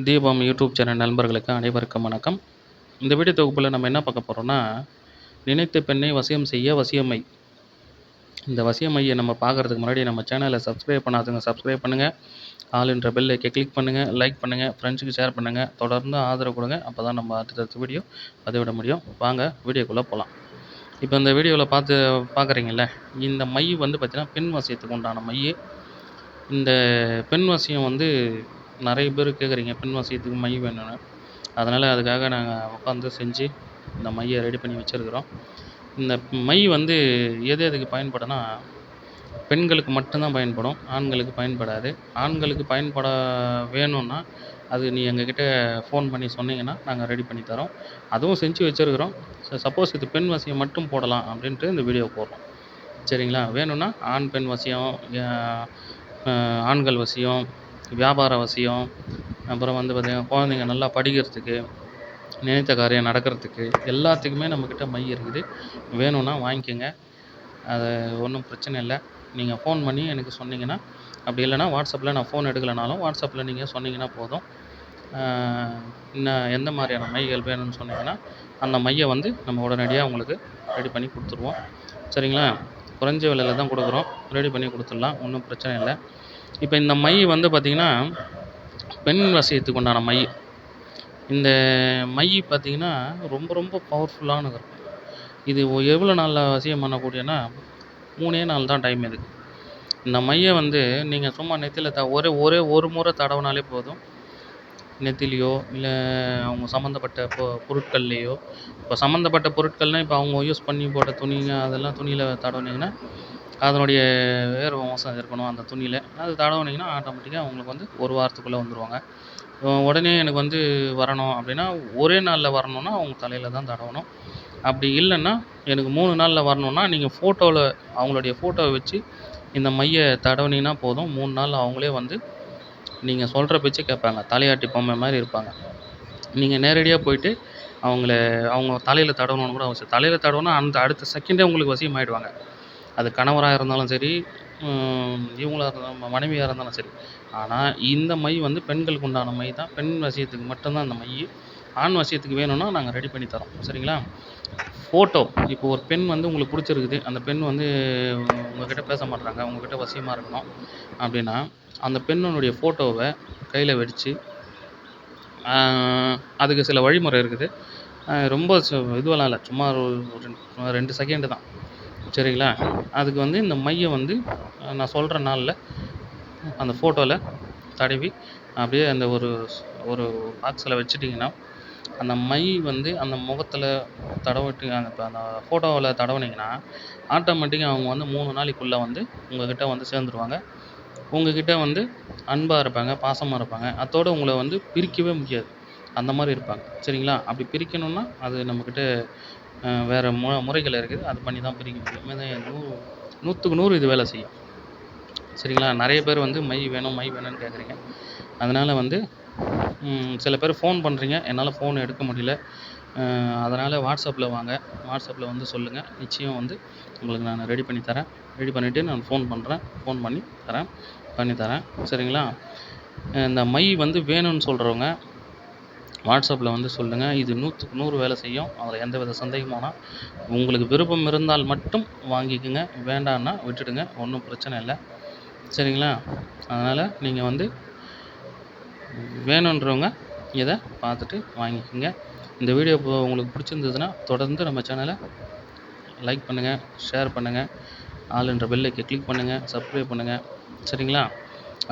தீபம் YouTube channel நண்பர்களுக்கு அனைவருக்கும் வணக்கம். இந்த வீடியோ தொகுப்பில் நம்ம என்ன பார்க்க போகிறோம்னா, நினைத்த பெண்ணை வசியம் செய்ய வசியமை. இந்த வசியமையை நம்ம பார்க்குறதுக்கு முன்னாடி நம்ம சேனலை சப்ஸ்கிரைப் பண்ணாதவங்க சப்ஸ்கிரைப் பண்ணுங்கள். ஆல் என்ற பெல் ஐக்கனை கிளிக் பண்ணுங்கள், லைக் பண்ணுங்கள், ஃப்ரெண்ட்ஸுக்கு ஷேர் பண்ணுங்கள். தொடர்ந்து ஆதரவு கொடுங்க. அப்போ தான் நம்ம அடுத்தடுத்த வீடியோ பதிவிட முடியும். வாங்க வீடியோக்குள்ளே போகலாம். இப்போ இந்த வீடியோவில் பார்க்குறீங்கல்ல, இந்த மை வந்து பார்த்திங்கன்னா பெண் வசியத்துக்கு உண்டான மை. இந்த பெண் வசியம் வந்து நிறைய பேர் கேட்குறீங்க, பெண் வசியத்துக்கு மை வேணும்னு. அதனால் அதுக்காக நாங்கள் உட்காந்து செஞ்சு இந்த மையை ரெடி பண்ணி வச்சுருக்குறோம். இந்த மை வந்து எதுக்கு பயன்படும்னா, பெண்களுக்கு மட்டும்தான் பயன்படும், ஆண்களுக்கு பயன்படாது. ஆண்களுக்கு பயன்பட வேணும்னா அது எங்ககிட்ட ஃபோன் பண்ணி சொன்னீங்கன்னா நாங்கள் ரெடி பண்ணி தரோம். அதுவும் செஞ்சு வச்சுருக்குறோம். சப்போஸ் இது பெண் வசியம் மட்டும் போடலாம் அப்படின்ட்டு இந்த வீடியோ போடுறோம். சரிங்களா? வேணும்னா ஆண் பெண் வசியம், ஆண்கள் வசியம், வியாபார வசியம், அப்புறம் வந்து பார்த்திங்கன்னா குழந்தைங்க நல்லா படிக்கிறதுக்கு, நினைத்த காரியம் நடக்கிறதுக்கு எல்லாத்துக்குமே நம்மக்கிட்ட மை இருக்குது. வேணும்னா வாங்கிக்கோங்க. அது ஒன்றும் பிரச்சனை இல்லை. நீங்கள் ஃபோன் பண்ணி எனக்கு சொன்னீங்கன்னா, அப்படி இல்லைனா வாட்ஸ்அப்பில் நான் ஃபோன் எடுக்கலைனாலும் வாட்ஸ்அப்பில் நீங்கள் சொன்னீங்கன்னா போதும். இன்னும் எந்த மாதிரியான மைகள் வேணும்னு சொன்னீங்கன்னா அந்த மையை வந்து நம்ம உடனடியாக உங்களுக்கு ரெடி பண்ணி கொடுத்துருவோம். சரிங்களா? குறைஞ்ச விலையில் தான் கொடுக்குறோம். ரெடி பண்ணி கொடுத்துடலாம், ஒன்றும் பிரச்சனை இல்லை. இப்போ இந்த மை வந்து பார்த்திங்கன்னா பெண் வசியத்துக்கு உண்டான மை. இந்த மை பார்த்திங்கன்னா ரொம்ப ரொம்ப பவர்ஃபுல்லானது இருக்கும். இது எவ்வளோ நாளில் வசியம் பண்ணக்கூடியனா 3 நாள் தான் டைம் இதுக்கு. இந்த மையை வந்து நீங்கள் சும்மா நெத்தியில் ஒரே ஒரு முறை தடவினாலே போதும். நெத்திலையோ இல்லை அவங்க சம்மந்தப்பட்ட பொருட்கள்லேயோ. இப்போ சம்மந்தப்பட்ட பொருட்கள்னால் இப்போ அவங்க யூஸ் பண்ணி போட்ட துணிங்க அதெல்லாம் துணியில் தடவுனீங்கன்னா அதனுடைய வேர்வை வாசம் இருக்கணும் அந்த துணியில். அது தடவுனீங்கன்னா ஆட்டோமேட்டிக்காக அவங்களுக்கு வந்து ஒரு வாரத்துக்குள்ளே வந்துடுவாங்க. உடனே எனக்கு வந்து வரணும் அப்படின்னா, ஒரே நாளில் வரணுன்னா அவங்க தலையில் தான் தடவணும். அப்படி இல்லைன்னா எனக்கு 3 நாளில் வரணுன்னா நீங்கள் ஃபோட்டோவில் அவங்களுடைய ஃபோட்டோவை வச்சு இந்த மையை தடவுனீங்கன்னா போதும். 3 நாள் அவங்களே வந்து நீங்கள் சொல்கிற பேச்சு கேட்பாங்க. தலையாட்டி பொம்மை மாதிரி இருப்பாங்க. நீங்கள் நேரடியாக போயிட்டு அவங்க தலையில் தடவணுன்னு கூட அவசியம். தலையில் தடவுனா அந்த அடுத்த செகண்டே உங்களுக்கு வசியமாயிடுவாங்க. அது கணவராக இருந்தாலும் சரி, இவங்களா இருந்தாலும் மனைவியாக இருந்தாலும் சரி. ஆனால் இந்த மை வந்து பெண்களுக்கு உண்டான மை தான். பெண் வசியத்துக்கு மட்டும்தான் அந்த மை. ஆண் வசியத்துக்கு வேணும்னா நாங்கள் ரெடி பண்ணி தரோம். சரிங்களா? ஃபோட்டோ இப்போ ஒரு பெண் வந்து உங்களுக்கு பிடிச்சிருக்குது, அந்த பெண் வந்து உங்கள்கிட்ட பேச மாட்றாங்க, உங்கள்கிட்ட வசியமாக இருக்கணும் அப்படின்னா அந்த பெண்ணுடைய ஃபோட்டோவை கையில் வச்சு அதுக்கு சில வழிமுறை இருக்குது. ரொம்ப இதுவெல்லாம் இல்லை, சும்மா ஒரு 2 செகண்டு தான். சரிங்களா? அதுக்கு வந்து இந்த மையை வந்து நான் சொல்கிற நாளில் அந்த ஃபோட்டோவில் தடவி அப்படியே அந்த ஒரு பாக்ஸில் வச்சுட்டிங்கன்னா அந்த மை வந்து அந்த முகத்தில் தடவிட்டு அந்த ஃபோட்டோவில் தடவுனீங்கன்னா ஆட்டோமேட்டிக்காக அவங்க வந்து 3 நாளைக்குள்ளே வந்து உங்கள்கிட்ட வந்து சேர்ந்துருவாங்க. உங்கள்கிட்ட வந்து அன்பாக இருப்பாங்க, பாசமாக இருப்பாங்க. அதோடு உங்களை வந்து பிரிக்கவே முடியாது, அந்த மாதிரி இருப்பாங்க. சரிங்களா? அப்படி பிரிக்கணுன்னா அது நம்மக்கிட்ட வேறு முறைகள் இருக்குது. அது பண்ணி தான் பிரிக்க முடியும். 100க்கு 100 இது வேலை செய்யும். சரிங்களா? நிறைய பேர் வந்து மை வேணும்னு கேட்குறீங்க. அதனால் வந்து சில பேர் ஃபோன் பண்ணுறீங்க, என்னால் ஃபோன் எடுக்க முடியல. அதனால் வாட்ஸ்அப்பில் வாங்க, வாட்ஸ்அப்பில் வந்து சொல்லுங்கள். நிச்சயம் வந்து உங்களுக்கு நான் ரெடி பண்ணி தரேன். ரெடி பண்ணிவிட்டு நான் ஃபோன் பண்ணுறேன், ஃபோன் பண்ணி தரேன். சரிங்களா? இந்த மை வந்து வேணும்னு சொல்கிறவங்க வாட்ஸ்அப்பில் வந்து சொல்லுங்கள். இது 100க்கு 100 வேலை செய்யும். அதில் எந்தவித சந்தேகமானா உங்களுக்கு விருப்பம் இருந்தால் மட்டும் வாங்கிக்கோங்க, வேண்டான்னா விட்டுடுங்க, ஒன்றும் பிரச்சனை இல்லை. சரிங்களா? அதனால் நீங்கள் வந்து வேணுன்றவங்க இதை பார்த்துட்டு வாங்கிக்கோங்க. இந்த வீடியோ உங்களுக்கு பிடிச்சிருந்ததுன்னா தொடர்ந்து நம்ம சேனலை லைக் பண்ணுங்கள், ஷேர் பண்ணுங்கள், ஆல் என்ற பெல் ஐக்கனை கிளிக் பண்ணுங்கள், சப்ஸ்கிரைப் பண்ணுங்கள். சரிங்களா?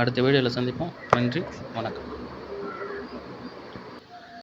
அடுத்த வீடியோவில் சந்திப்போம். நன்றி, வணக்கம்.